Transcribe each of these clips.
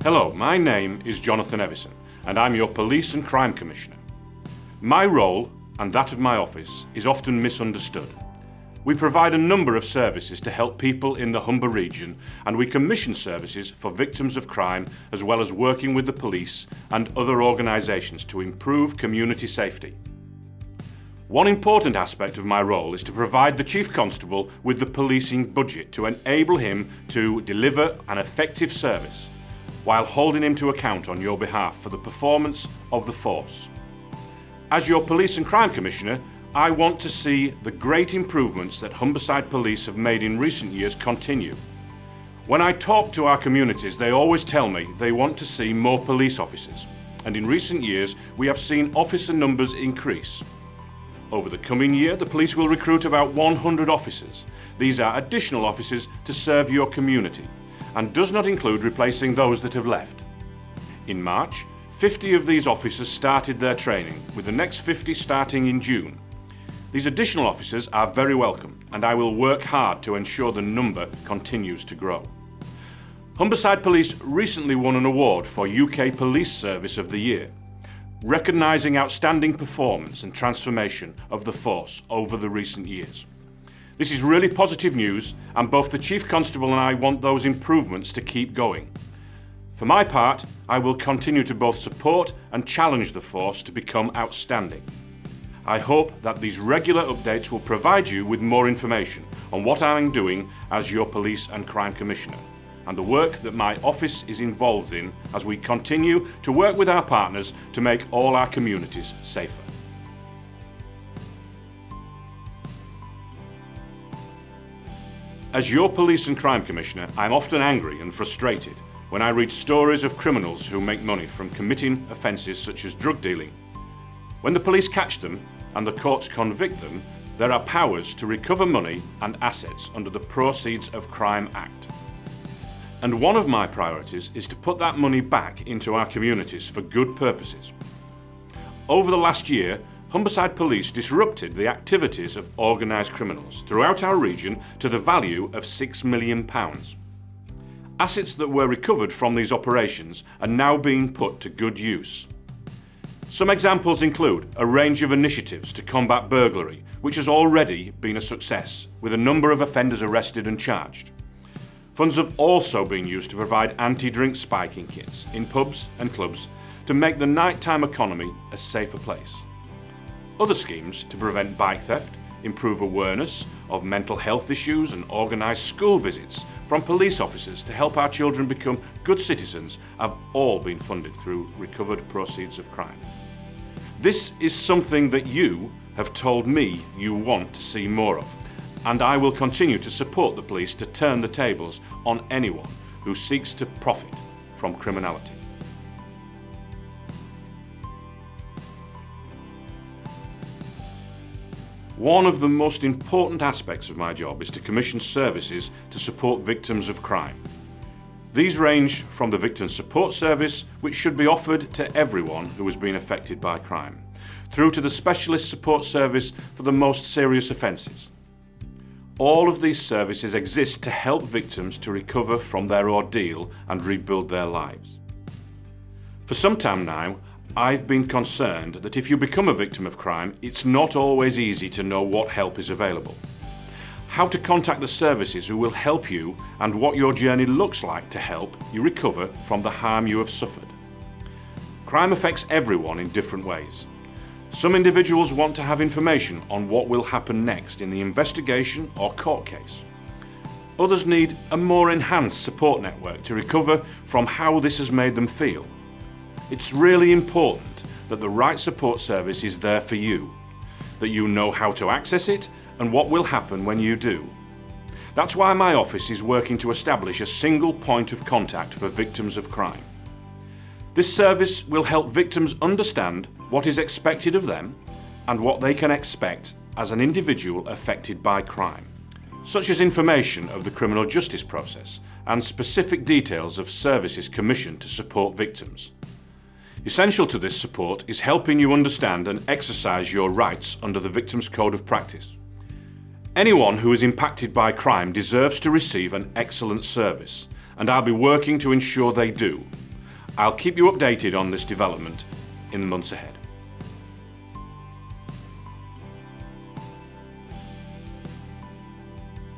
Hello, my name is Jonathan Evison and I'm your Police and Crime Commissioner. My role and that of my office is often misunderstood. We provide a number of services to help people in the Humber region, and we commission services for victims of crime, as well as working with the police and other organisations to improve community safety. One important aspect of my role is to provide the Chief Constable with the policing budget to enable him to deliver an effective service, while holding him to account on your behalf for the performance of the force. As your Police and Crime Commissioner, I want to see the great improvements that Humberside Police have made in recent years continue. When I talk to our communities, they always tell me they want to see more police officers, and in recent years we have seen officer numbers increase. Over the coming year, the police will recruit about 100 officers. These are additional officers to serve your community, and does not include replacing those that have left. In March, 50 of these officers started their training, with the next 50 starting in June. These additional officers are very welcome, and I will work hard to ensure the number continues to grow. Humberside Police recently won an award for UK Police Service of the Year, recognising outstanding performance and transformation of the force over the recent years. This is really positive news, and both the Chief Constable and I want those improvements to keep going. For my part, I will continue to both support and challenge the force to become outstanding. I hope that these regular updates will provide you with more information on what I'm doing as your Police and Crime Commissioner, and the work that my office is involved in as we continue to work with our partners to make all our communities safer. As your Police and Crime Commissioner, I'm often angry and frustrated when I read stories of criminals who make money from committing offences such as drug dealing. When the police catch them and the courts convict them, there are powers to recover money and assets under the Proceeds of Crime Act. And one of my priorities is to put that money back into our communities for good purposes. Over the last year, Humberside Police disrupted the activities of organised criminals throughout our region to the value of £6 million. Assets that were recovered from these operations are now being put to good use. Some examples include a range of initiatives to combat burglary, which has already been a success, with a number of offenders arrested and charged. Funds have also been used to provide anti-drink spiking kits in pubs and clubs to make the nighttime economy a safer place. Other schemes to prevent bike theft, improve awareness of mental health issues and organise school visits from police officers to help our children become good citizens have all been funded through recovered proceeds of crime. This is something that you have told me you want to see more of, and I will continue to support the police to turn the tables on anyone who seeks to profit from criminality. One of the most important aspects of my job is to commission services to support victims of crime. These range from the Victim Support Service, which should be offered to everyone who has been affected by crime, through to the Specialist Support Service for the most serious offences. All of these services exist to help victims to recover from their ordeal and rebuild their lives. For some time now, I've been concerned that if you become a victim of crime, it's not always easy to know what help is available, how to contact the services who will help you, and what your journey looks like to help you recover from the harm you have suffered. Crime affects everyone in different ways. Some individuals want to have information on what will happen next in the investigation or court case. Others need a more enhanced support network to recover from how this has made them feel. It's really important that the right support service is there for you, that you know how to access it and what will happen when you do. That's why my office is working to establish a single point of contact for victims of crime. This service will help victims understand what is expected of them and what they can expect as an individual affected by crime, such as information of the criminal justice process and specific details of services commissioned to support victims. Essential to this support is helping you understand and exercise your rights under the Victims' Code of Practice. Anyone who is impacted by crime deserves to receive an excellent service, and I'll be working to ensure they do, I'll keep you updated on this development in the months ahead.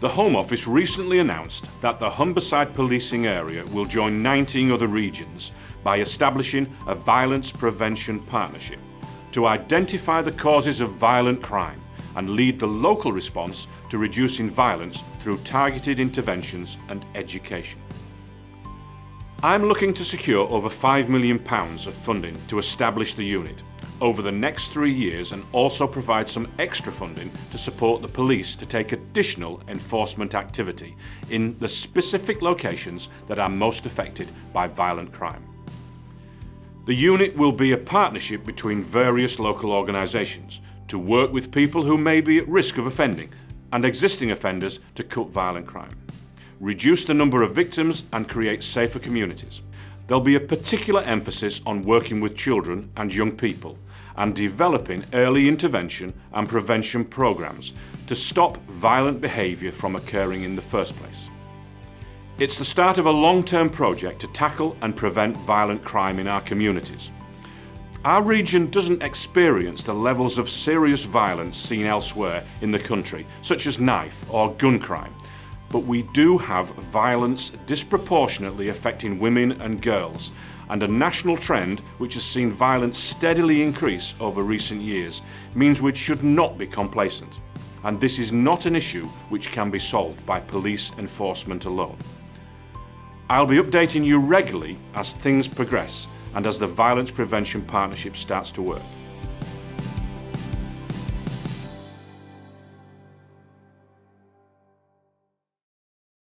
The Home Office recently announced that the Humberside policing area will join 19 other regions by establishing a violence prevention partnership to identify the causes of violent crime and lead the local response to reducing violence through targeted interventions and education. I'm looking to secure over £5 million of funding to establish the unit over the next 3 years and also provide some extra funding to support the police to take additional enforcement activity in the specific locations that are most affected by violent crime. The unit will be a partnership between various local organisations to work with people who may be at risk of offending and existing offenders to cut violent crime, reduce the number of victims and create safer communities. There'll be a particular emphasis on working with children and young people and developing early intervention and prevention programs to stop violent behaviour from occurring in the first place. It's the start of a long-term project to tackle and prevent violent crime in our communities. Our region doesn't experience the levels of serious violence seen elsewhere in the country, such as knife or gun crime, but we do have violence disproportionately affecting women and girls, and a national trend which has seen violence steadily increase over recent years means we should not be complacent. And this is not an issue which can be solved by police enforcement alone. I'll be updating you regularly as things progress and as the Violence Prevention Partnership starts to work.